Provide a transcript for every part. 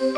Hello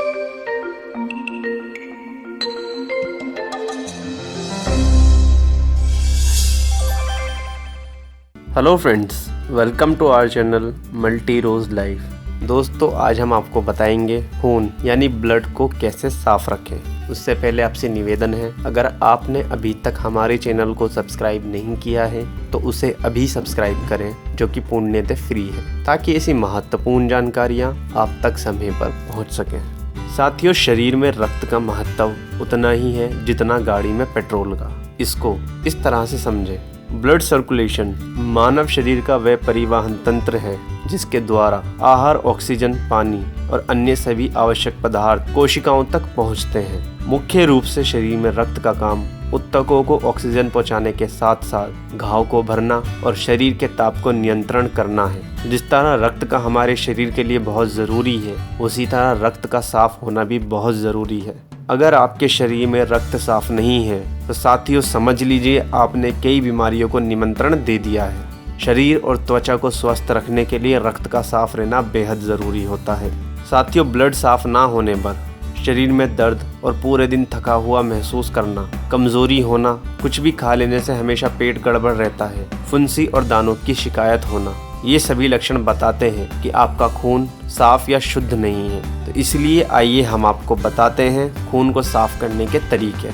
friends, welcome to our channel multi रोज life. दोस्तों, आज हम आपको बताएंगे खून यानी ब्लड को कैसे साफ रखें। उससे पहले आपसे निवेदन है, अगर आपने अभी तक हमारे चैनल को सब्सक्राइब नहीं किया है तो उसे अभी सब्सक्राइब करें, जो कि पूर्णतः फ्री है, ताकि ऐसी महत्वपूर्ण जानकारियाँ आप तक समय पर पहुँच सकें। साथियों, शरीर में रक्त का महत्व उतना ही है जितना गाड़ी में पेट्रोल का। इसको इस तरह से समझें, ब्लड सर्कुलेशन मानव शरीर का वह परिवहन तंत्र है जिसके द्वारा आहार, ऑक्सीजन, पानी और अन्य सभी आवश्यक पदार्थ कोशिकाओं तक पहुंचते हैं। मुख्य रूप से शरीर में रक्त का काम ऊतकों को ऑक्सीजन पहुंचाने के साथ साथ घाव को भरना और शरीर के ताप को नियंत्रण करना है। जिस तरह रक्त का हमारे शरीर के लिए बहुत ज़रूरी है, उसी तरह रक्त का साफ होना भी बहुत ज़रूरी है। अगर आपके शरीर में रक्त साफ नहीं है तो साथियों, समझ लीजिए आपने कई बीमारियों को निमंत्रण दे दिया है। शरीर और त्वचा को स्वस्थ रखने के लिए रक्त का साफ रहना बेहद ज़रूरी होता है। साथियों, ब्लड साफ ना होने पर शरीर में दर्द और पूरे दिन थका हुआ महसूस करना, कमज़ोरी होना, कुछ भी खा लेने से हमेशा पेट गड़बड़ रहता है, फुंसी और दानों की शिकायत होना, ये सभी लक्षण बताते हैं कि आपका खून साफ या शुद्ध नहीं है। तो इसलिए आइए हम आपको बताते हैं खून को साफ करने के तरीके।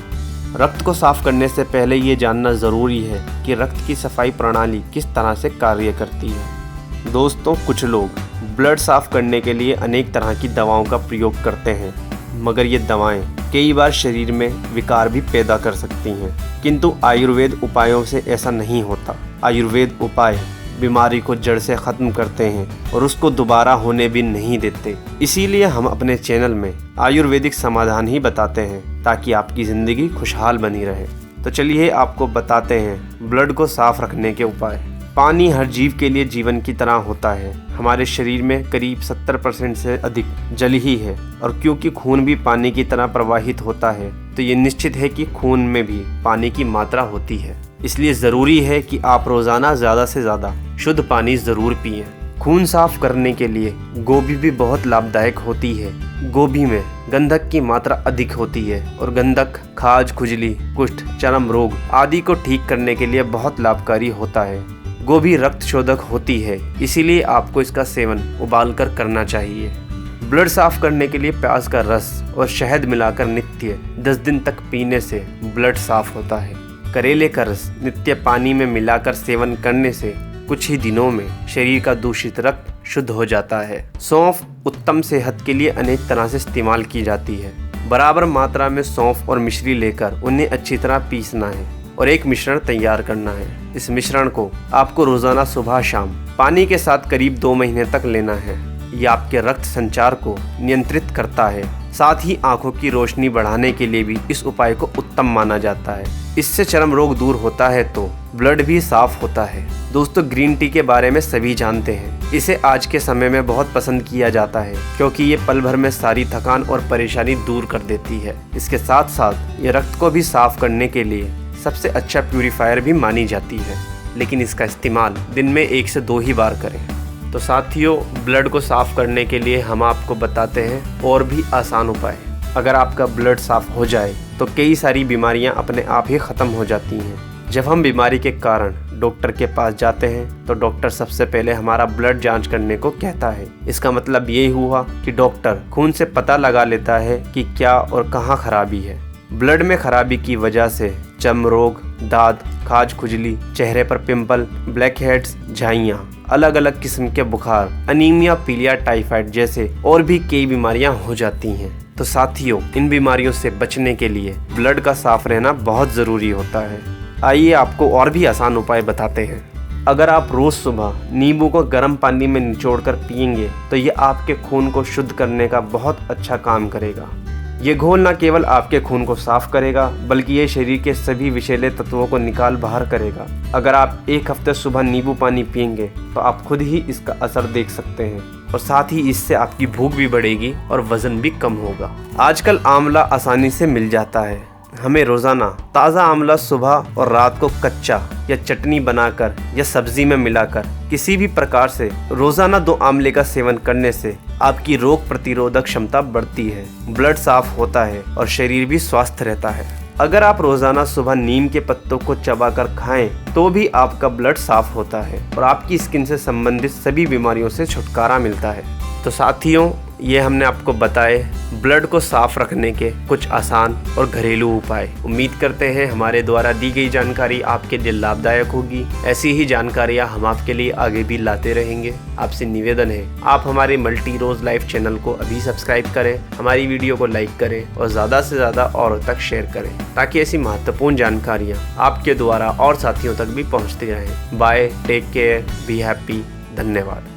रक्त को साफ करने से पहले ये जानना ज़रूरी है कि रक्त की सफाई प्रणाली किस तरह से कार्य करती है। दोस्तों, कुछ लोग ब्लड साफ करने के लिए अनेक तरह की दवाओं का प्रयोग करते हैं, मगर ये दवाएं कई बार शरीर में विकार भी पैदा कर सकती हैं। किंतु आयुर्वेद उपायों से ऐसा नहीं होता। आयुर्वेद उपाय बीमारी को जड़ से ख़त्म करते हैं और उसको दोबारा होने भी नहीं देते। इसीलिए हम अपने चैनल में आयुर्वेदिक समाधान ही बताते हैं, ताकि आपकी ज़िंदगी खुशहाल बनी रहे। तो चलिए आपको बताते हैं ब्लड को साफ रखने के उपाय। पानी हर जीव के लिए जीवन की तरह होता है। हमारे शरीर में करीब 70% से अधिक जल ही है, और क्योंकि खून भी पानी की तरह प्रवाहित होता है, तो ये निश्चित है कि खून में भी पानी की मात्रा होती है। इसलिए ज़रूरी है कि आप रोज़ाना ज़्यादा से ज़्यादा शुद्ध पानी ज़रूर पिएं। खून साफ करने के लिए गोभी भी बहुत लाभदायक होती है। गोभी में गंधक की मात्रा अधिक होती है और गंधक खाज, खुजली, कुष्ठ, चर्म रोग आदि को ठीक करने के लिए बहुत लाभकारी होता है। गोभी रक्त शोधक होती है, इसीलिए आपको इसका सेवन उबालकर करना चाहिए। ब्लड साफ करने के लिए प्याज का रस और शहद मिलाकर नित्य 10 दिन तक पीने से ब्लड साफ होता है। करेले का रस नित्य पानी में मिलाकर सेवन करने से कुछ ही दिनों में शरीर का दूषित रक्त शुद्ध हो जाता है। सौंफ उत्तम सेहत के लिए अनेक तरह से इस्तेमाल की जाती है। बराबर मात्रा में सौंफ और मिश्री लेकर उन्हें अच्छी तरह पीसना है और एक मिश्रण तैयार करना है। इस मिश्रण को आपको रोजाना सुबह शाम पानी के साथ करीब 2 महीने तक लेना है। यह आपके रक्त संचार को नियंत्रित करता है। साथ ही आंखों की रोशनी बढ़ाने के लिए भी इस उपाय को उत्तम माना जाता है। इससे चर्म रोग दूर होता है तो ब्लड भी साफ होता है। दोस्तों, ग्रीन टी के बारे में सभी जानते हैं। इसे आज के समय में बहुत पसंद किया जाता है, क्योंकि ये पल भर में सारी थकान और परेशानी दूर कर देती है। इसके साथ साथ ये रक्त को भी साफ करने के लिए सबसे अच्छा प्यूरीफायर भी मानी जाती है, लेकिन इसका इस्तेमाल दिन में 1 से 2 ही बार करें। तो साथियों, ब्लड को साफ करने के लिए हम आपको बताते हैं और भी आसान उपाय। अगर आपका ब्लड साफ हो जाए तो कई सारी बीमारियां अपने आप ही ख़त्म हो जाती हैं। जब हम बीमारी के कारण डॉक्टर के पास जाते हैं तो डॉक्टर सबसे पहले हमारा ब्लड जांच करने को कहता है। इसका मतलब ये हुआ कि डॉक्टर खून से पता लगा लेता है कि क्या और कहाँ खराबी है। ब्लड में खराबी की वजह से चर्म रोग, दाद, खाज, खुजली, चेहरे पर पिंपल, ब्लैक हेड्स, झाइयाँ, अलग अलग किस्म के बुखार, अनीमिया, पीलिया, टाइफाइड जैसे और भी कई बीमारियां हो जाती हैं। तो साथियों, इन बीमारियों से बचने के लिए ब्लड का साफ रहना बहुत ज़रूरी होता है। आइए आपको और भी आसान उपाय बताते हैं। अगर आप रोज़ सुबह नींबू को गर्म पानी में निचोड़कर पिएंगे तो ये आपके खून को शुद्ध करने का बहुत अच्छा काम करेगा। ये घोल न केवल आपके खून को साफ करेगा, बल्कि ये शरीर के सभी विषैले तत्वों को निकाल बाहर करेगा। अगर आप 1 हफ्ते सुबह नींबू पानी पिएंगे तो आप खुद ही इसका असर देख सकते हैं, और साथ ही इससे आपकी भूख भी बढ़ेगी और वजन भी कम होगा। आजकल आंवला आसानी से मिल जाता है। हमें रोज़ाना ताज़ा आंवला सुबह और रात को कच्चा या चटनी बनाकर या सब्जी में मिलाकर किसी भी प्रकार से रोज़ाना 2 आंवले का सेवन करने से आपकी रोग प्रतिरोधक क्षमता बढ़ती है, ब्लड साफ होता है और शरीर भी स्वस्थ रहता है। अगर आप रोजाना सुबह नीम के पत्तों को चबाकर खाएं तो भी आपका ब्लड साफ होता है और आपकी स्किन से संबंधित सभी बीमारियों से छुटकारा मिलता है। तो साथियों, ये हमने आपको बताए ब्लड को साफ रखने के कुछ आसान और घरेलू उपाय। उम्मीद करते हैं हमारे द्वारा दी गई जानकारी आपके लिए लाभदायक होगी। ऐसी ही जानकारियाँ हम आपके लिए आगे भी लाते रहेंगे। आपसे निवेदन है आप हमारे मल्टी रोज लाइफ चैनल को अभी सब्सक्राइब करें, हमारी वीडियो को लाइक करें और ज़्यादा से ज़्यादा औरों तक शेयर करें ताकि ऐसी महत्वपूर्ण जानकारियाँ आपके द्वारा और साथियों तक भी पहुँचती रहें। Bye, take care, be happy. धन्यवाद।